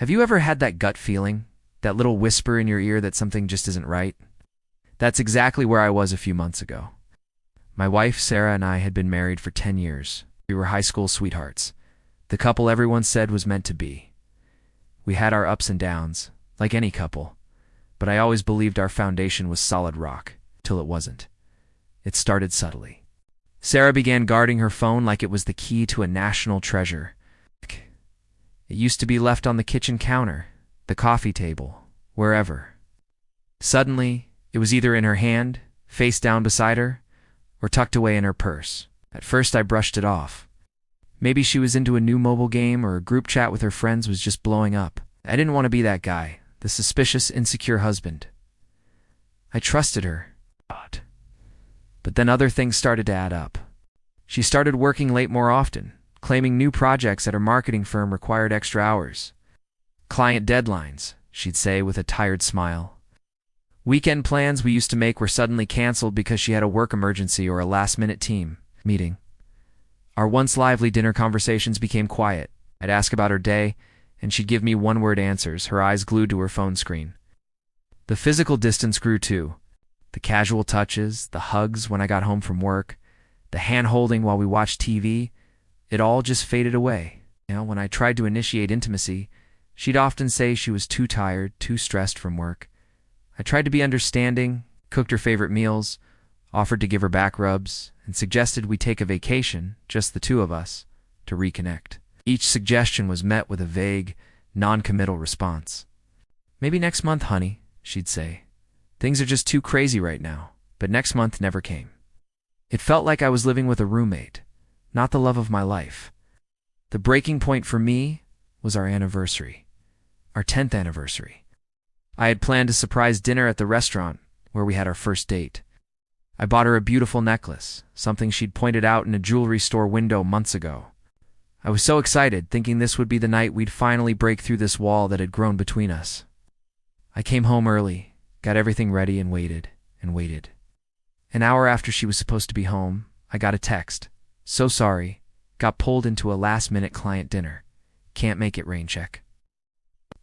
Have you ever had that gut feeling? That little whisper in your ear that something just isn't right? That's exactly where I was a few months ago. My wife, Sarah, and I had been married for 10 years. We were high school sweethearts. The couple everyone said was meant to be. We had our ups and downs, like any couple, but I always believed our foundation was solid rock, till it wasn't. It started subtly. Sarah began guarding her phone like it was the key to a national treasure. It used to be left on the kitchen counter, the coffee table, wherever. Suddenly, it was either in her hand, face down beside her, or tucked away in her purse. At first I brushed it off. Maybe she was into a new mobile game or a group chat with her friends was just blowing up. I didn't want to be that guy, the suspicious, insecure husband. I trusted her. But then other things started to add up. She started working late more often, claiming new projects at her marketing firm required extra hours. Client deadlines, she'd say with a tired smile. Weekend plans we used to make were suddenly canceled because she had a work emergency or a last-minute team meeting. Our once lively dinner conversations became quiet. I'd ask about her day, and she'd give me one-word answers, her eyes glued to her phone screen. The physical distance grew too. The casual touches, the hugs when I got home from work, the hand-holding while we watched TV, it all just faded away. When I tried to initiate intimacy, she'd often say she was too tired, too stressed from work. I tried to be understanding, cooked her favorite meals, offered to give her back rubs, and suggested we take a vacation, just the two of us, to reconnect. Each suggestion was met with a vague, non-committal response. "Maybe next month, honey," she'd say. "Things are just too crazy right now," but next month never came. It felt like I was living with a roommate, not the love of my life. The breaking point for me was our anniversary, our 10th anniversary. I had planned a surprise dinner at the restaurant where we had our first date. I bought her a beautiful necklace, something she'd pointed out in a jewelry store window months ago. I was so excited, thinking this would be the night we'd finally break through this wall that had grown between us. I came home early, got everything ready, and waited and waited. An hour after she was supposed to be home, I got a text. "So sorry, got pulled into a last-minute client dinner. Can't make it, rain check."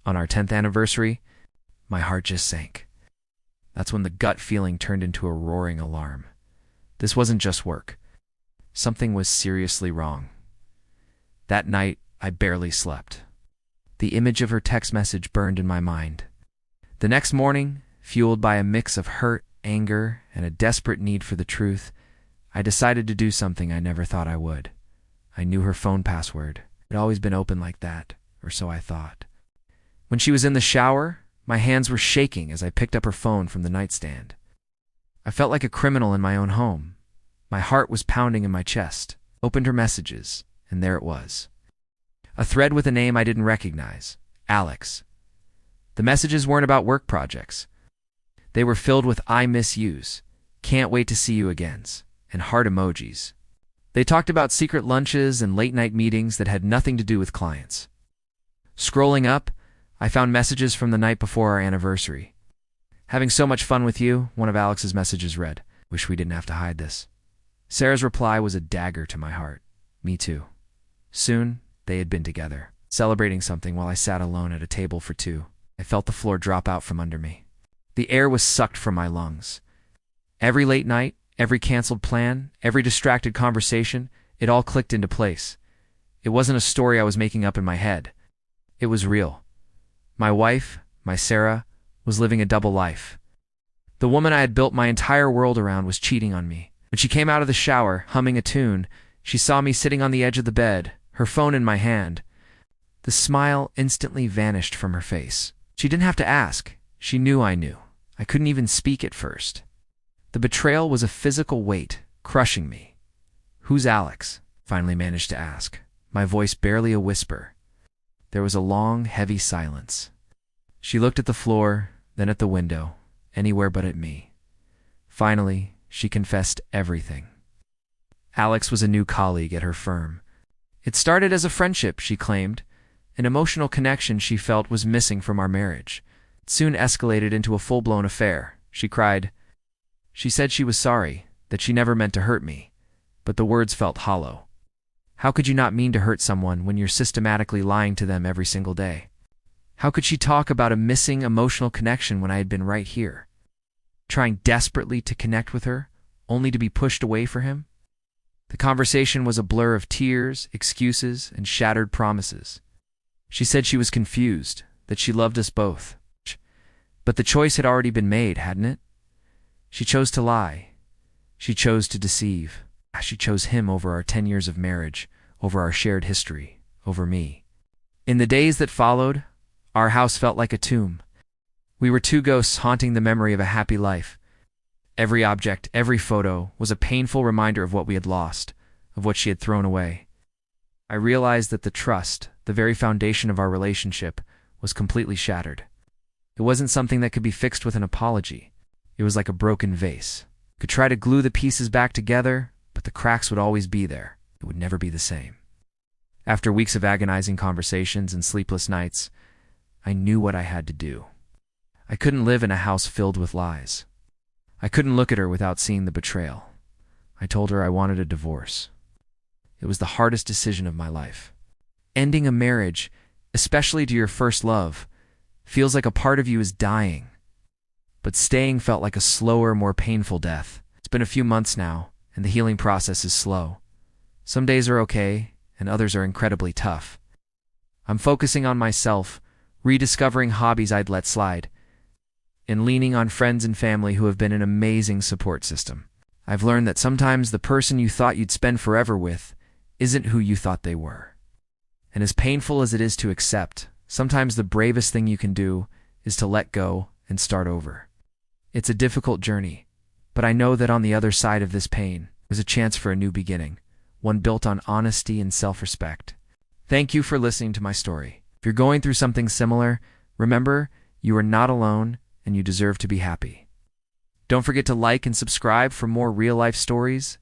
On our 10th anniversary, my heart just sank. That's when the gut feeling turned into a roaring alarm. This wasn't just work. Something was seriously wrong. That night, I barely slept. The image of her text message burned in my mind. The next morning, fueled by a mix of hurt, anger, and a desperate need for the truth, I decided to do something I never thought I would. I knew her phone password. It had always been open like that, or so I thought. When she was in the shower, my hands were shaking as I picked up her phone from the nightstand. I felt like a criminal in my own home. My heart was pounding in my chest. Opened her messages, and there it was. A thread with a name I didn't recognize, Alex. The messages weren't about work projects. They were filled with "I miss yous," "can't wait to see you agains," and heart emojis. They talked about secret lunches and late-night meetings that had nothing to do with clients. Scrolling up, I found messages from the night before our anniversary. "Having so much fun with you," one of Alex's messages read. "Wish we didn't have to hide this." Sarah's reply was a dagger to my heart. Me too. Soon, they had been together, celebrating something while I sat alone at a table for two. I felt the floor drop out from under me. The air was sucked from my lungs. Every late night, every canceled plan, every distracted conversation, it all clicked into place. It wasn't a story I was making up in my head. It was real. My wife, my Sarah, was living a double life. The woman I had built my entire world around was cheating on me. When she came out of the shower, humming a tune, she saw me sitting on the edge of the bed, her phone in my hand. The smile instantly vanished from her face. She didn't have to ask. She knew I knew. I couldn't even speak at first. The betrayal was a physical weight, crushing me. "Who's Alex?" finally managed to ask, my voice barely a whisper. There was a long, heavy silence. She looked at the floor, then at the window, anywhere but at me. Finally, she confessed everything. Alex was a new colleague at her firm. It started as a friendship, she claimed. An emotional connection she felt was missing from our marriage. It soon escalated into a full-blown affair. She cried. She said she was sorry, that she never meant to hurt me, but the words felt hollow. How could you not mean to hurt someone when you're systematically lying to them every single day? How could she talk about a missing emotional connection when I had been right here, trying desperately to connect with her, only to be pushed away for him? The conversation was a blur of tears, excuses, and shattered promises. She said she was confused, that she loved us both. But the choice had already been made, hadn't it? She chose to lie. She chose to deceive. She chose him over our 10 years of marriage, over our shared history, over me. In the days that followed, our house felt like a tomb. We were two ghosts haunting the memory of a happy life. Every object, every photo, was a painful reminder of what we had lost, of what she had thrown away. I realized that the trust, the very foundation of our relationship, was completely shattered. It wasn't something that could be fixed with an apology. It was like a broken vase. You could try to glue the pieces back together, but the cracks would always be there. It would never be the same. After weeks of agonizing conversations and sleepless nights, I knew what I had to do. I couldn't live in a house filled with lies. I couldn't look at her without seeing the betrayal. I told her I wanted a divorce. It was the hardest decision of my life. Ending a marriage, especially to your first love, feels like a part of you is dying. But staying felt like a slower, more painful death. It's been a few months now, and the healing process is slow. Some days are okay, and others are incredibly tough. I'm focusing on myself, rediscovering hobbies I'd let slide, and leaning on friends and family who have been an amazing support system. I've learned that sometimes the person you thought you'd spend forever with isn't who you thought they were. And as painful as it is to accept, sometimes the bravest thing you can do is to let go and start over. It's a difficult journey, but I know that on the other side of this pain, there's a chance for a new beginning, one built on honesty and self-respect. Thank you for listening to my story. If you're going through something similar, remember, you are not alone and you deserve to be happy. Don't forget to like and subscribe for more real-life stories